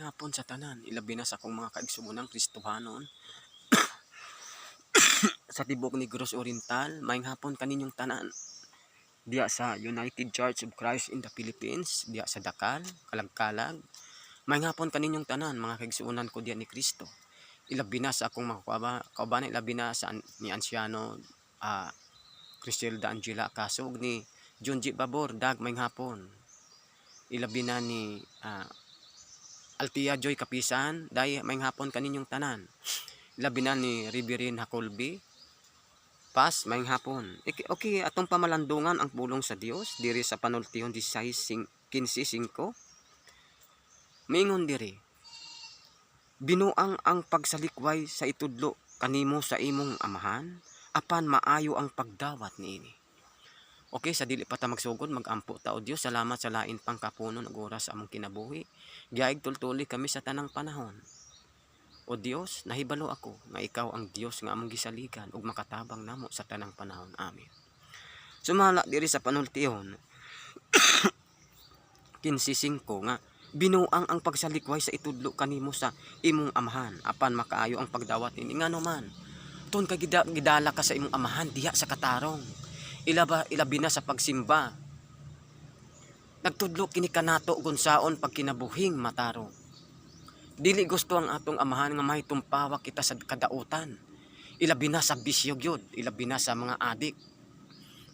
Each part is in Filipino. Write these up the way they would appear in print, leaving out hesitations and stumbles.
hapon sa tanan, ilabi na sa akong mga kaigsuonang Kristohanon sa tibok Negros Oriental. Maayong hapon kaninyong tanan diya sa United Church of Christ in the Philippines, diya sa Dakal, Kalagkalag. Maayong hapon kaninyong tanan mga kaigsuonan ko diya ni Kristo. Ilabi na sa akong mga kaubanan, ilabi na sa ni Ansyano Criselda Angela Kasog, ni Junji Babor Dag. Maayong hapon. Ilabi na ni Altia Joy Kapisan, dahil maayong hapon kaninyong tanan. Labi na ni Riberin Hakolbi Pas, maayong hapon. Okay, atong pamalandungan ang pulong sa Dios diri sa Panultihon 16:15. Miingon diri, binuang ang pagsalikway sa itudlo kanimo sa imong amahan, apan maayo ang pagdawat niini. Okay, sa dili pa ta magsugod, magampo ta o Dios, salamat sa lain pang kapunon ug oras sa among kinabuhi. Giaig tultuli kami sa tanang panahon. O Dios, nahibalo ako nga ikaw ang Dios nga among gisaligan ug makatabang namo sa tanang panahon. Amen. Sumala diri sa Panultihon 15:5 nga, binuang ang pagsalikway sa itudlo kanimo sa imong amahan, apan makaayo ang pagdawat niini. Ngano man, tun ka gidala ka sa imong amahan diha sa katarong, ilabi na sa pagsimba, nagtudlo kini kanato gunsaon pag kinabuhing matarong. Dili gusto ang atong amahan nga may tumpawa kita sa kadautan, ilabi na sa bisyo gyud, ilabi na sa mga adik,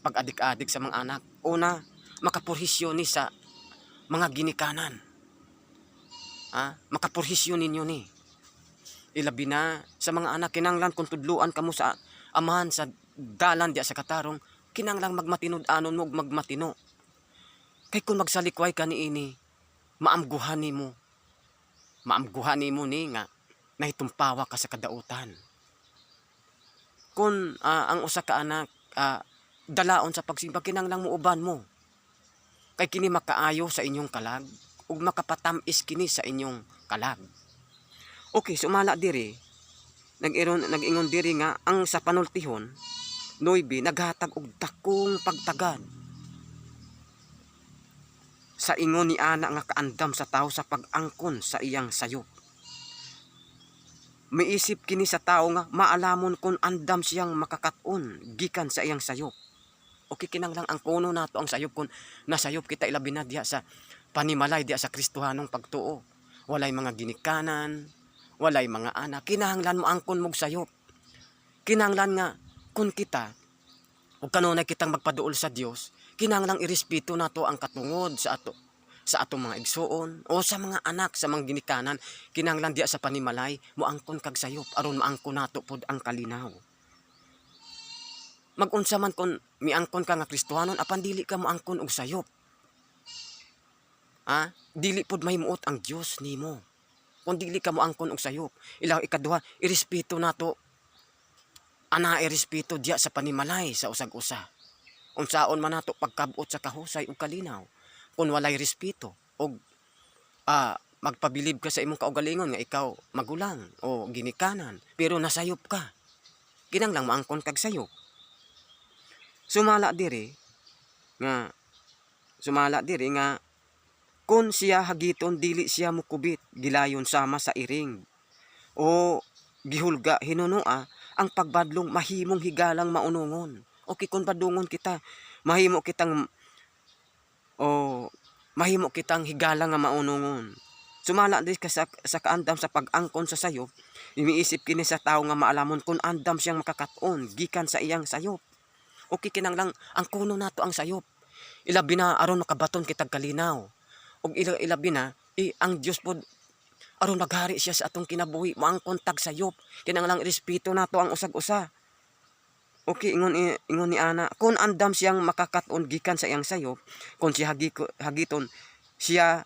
pag adik-adik sa mga anak. Una, makapurhisyo ni sa mga ginikanan, makapurhisyo ninyo ni. Ilabi na sa mga anak, kinanglan kung tudluan kamo sa amahan sa dalan diya sa katarong, kinanglang magmatinud-anon mo ug magmatino. Kay kung magsalikway ka niini, maamguhan nimo ni nga nahitumpawa ka sa kadautan. Kung ang usa ka anak dalaon sa pagsimba, kinanglang muuban mo. Kay kini makaayo sa inyong kalag ug makapatamis kini sa inyong kalag. Okay, sumala diri, nag-ingon diri nga ang sa Panultihon 9 naghatag og dakong pagtagad sa ingon ni ana nga kaandam sa tao sa pag-angkon sa iyang sayop. Miisip kini sa tao nga maalamon kung andam siyang makakaton gikan sa iyang sayop. Okay, kinanglang ang kuno nato ang sayop kung nasayop kita, ilabi na diya sa panimalay diya sa Kristohanong pagtuo. Walay mga ginikanan, walay mga anak, kinahanglan mo angkon mog sayop. Kinahanglan nga kung kita ug kanunay kitang magpaduol sa Dios, kinahanglang irespeto nato ang katungod sa atong mga igsuon o sa mga anak, sa mga ginikanan. Kinahanglan diya sa panimalay mo angkon kag sayop aron maangkon nato pod ang kalinaw. Magunsa man kung miangkon ka nga Kristohanon apan dili ka moangkon og sayop, dili pod mahimuot ang Dios nimo kung dili ka moangkon og sayop. Ikaduha, irespeto nato, irespeto diya sa panimalay sa usag-usa. Unsaon man nato pagkabot sa kahusay ug kalinaw, kung walay respeto og magpabilib ka sa imong kaugalingon nga ikaw magulang o ginikanan pero nasayop ka, kinahanglang maangkon kag sayop. Sumala diri nga kung siya hagiton dili siya mukubit, gilayon sama sa iring o gihulga hinunua, ang pagbadlong mahimong higalang maunungon. Okay, kung badungon kita, mahimo kitang higalang nga maunungon. Sumala di ka sa kaandam sa pag-angkon sa sayop, iniisip kini sa tao nga maalamon kung andam siyang makakaton gikan sa iyang sayop. Okay, kinanglang ang kuno nato ang sayop, ilabi na aron makabaton kitag kalinaw, ug ilabi na ang Dios pod aron maghari siya sa atong kinabuhi, moangkon tag sayop, kinanglang respeto nato ang usag-usa. Okay, ingon ni ana, kung andam siyang makakaton gikan sa iyang sayop, kung siya hagiton siya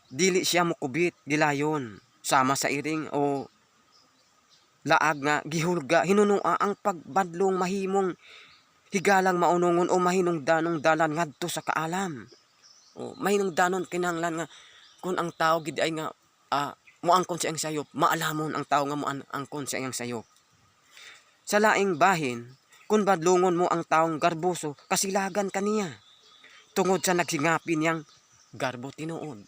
dili siya mukubit, gilayon sama sa iring o laag nga gihulga hinunua, ang pagbadlong mahimong higalang maunungon o mahinungdanong dalan ngadto sa kaalam. O mahinungdanon, kinahanglan nga kung ang tao gid ay nga moangkon sa iyang sayop, maalamon ang tao nga moangkon sa iyang sayop. Sa laing bahin, kung badlungon mo ang taong garboso, kasilagan kaniya tungod sa nagsingapin niyang garbo tinuod.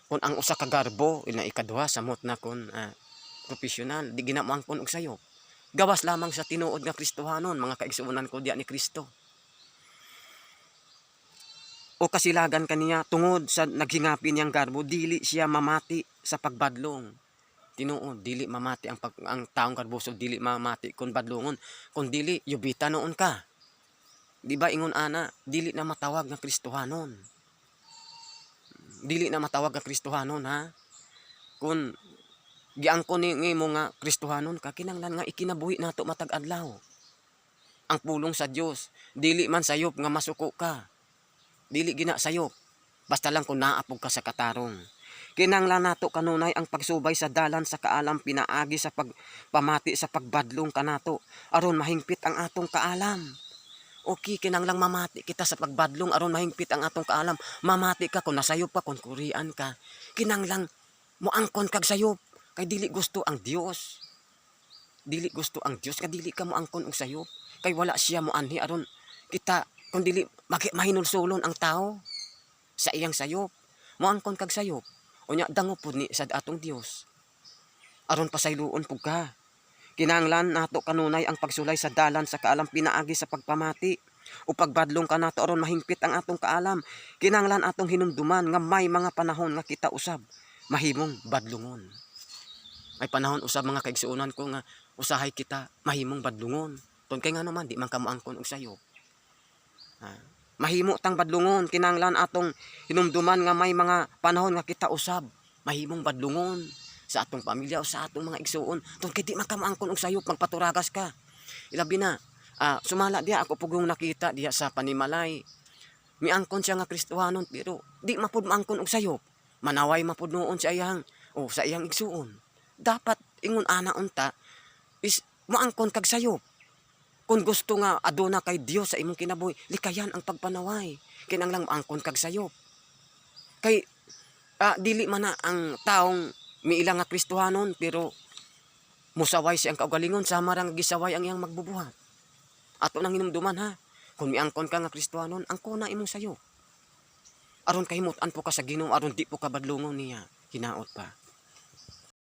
Kung ang usa ka garbo ina ikaduha samot na kon profesional di ginamuangkon og sayop. Gawas lamang sa tinuod nga Kristohanon mga kaigsuonan ko diya ni Kristo. O kasilagan kaniya tungod sa naghingapin niyang garbo dili siya mamati sa pagbadlong. Tinuod dili mamati ang taong garboso dili mamati kun badlongon kun dili yubita noon ka. Di ba ingon ana dili na matawag nga Kristohanon. Dili na matawag nga Kristohanon ha. Kun giangkon ni mo nga Kristohanon ka kinahanglan nga ikinabuhi nato matag adlaw. Ang pulong sa Dios dili man sayop nga masuko ka. Dili gina sayop. Basta lang kung naapog ka sa katarong. Kinahanglan nato kanunay ang pagsubay sa dalan sa kaalam pinaagi sa pagpamati sa pagbadlong kanato aron mahingpit ang atong kaalam. Okay, kinahanglang mamati kita sa pagbadlong aron mahingpit ang atong kaalam. Mamati ka kung nasayop pa kung kurian ka. Kinahanglang moangkon kag sayop kay dili gusto ang Dios. Dili gusto ang Dios kay dili ka moangkon og sayop kay wala siya moanhi aron kita kung dili mahinulsulon ang tao sa iyang sayop. Moangkon kag sayop. Unya dango pud ni sa atong Dios. Aron pasayloon pug ka. Kinahanglan nato kanunay ang pagsulay sa dalan sa kaalam pinaagi sa pagpamati o pagbadlong ka nato aron mahingpit ang atong kaalam. Kinahanglan atong hinumduman nga may mga panahon nga kita usab mahimong badlungon. May panahon usab mga kaigsuonan ko nga usahay kita mahimong badlungon. Tun kay nga naman di man ka moangkon og sayop. Mahimo tang badlungon kinahanglan atong hinumduman nga may mga panahon nga kita usab mahimong badlungon sa atong pamilya o sa atong mga igsuon tungod kay di man ka maangkon og sayop magpaturagas ka. Ilabi na sumala diya ako pugong nakita diya sa Panimalay. Miangkon siya nga Kristohanon pero di mapud maangkon og sayop. Manaway mapud noon sa iyang sa iyang igsuon. Dapat ingon ana unta is maangkon kag sayop. Kung gusto nga aduna kay Dios sa imong kinabuhi, likayan ang pagpanaway. Kinahanglan maangkon kag sayop. Kay dili man na ang taong miila nga Kristohanon pero musaway siyang kaugalingon sama ra nga gisaway ang iyang magbubuhat. Ato nang hinumduman ha. Kung miangkon ka nga Kristohanon, angkon na imong sayop. Aron kahimut-an po ka sa Ginoo aron di po ka badlungon niya. Hinaot pa.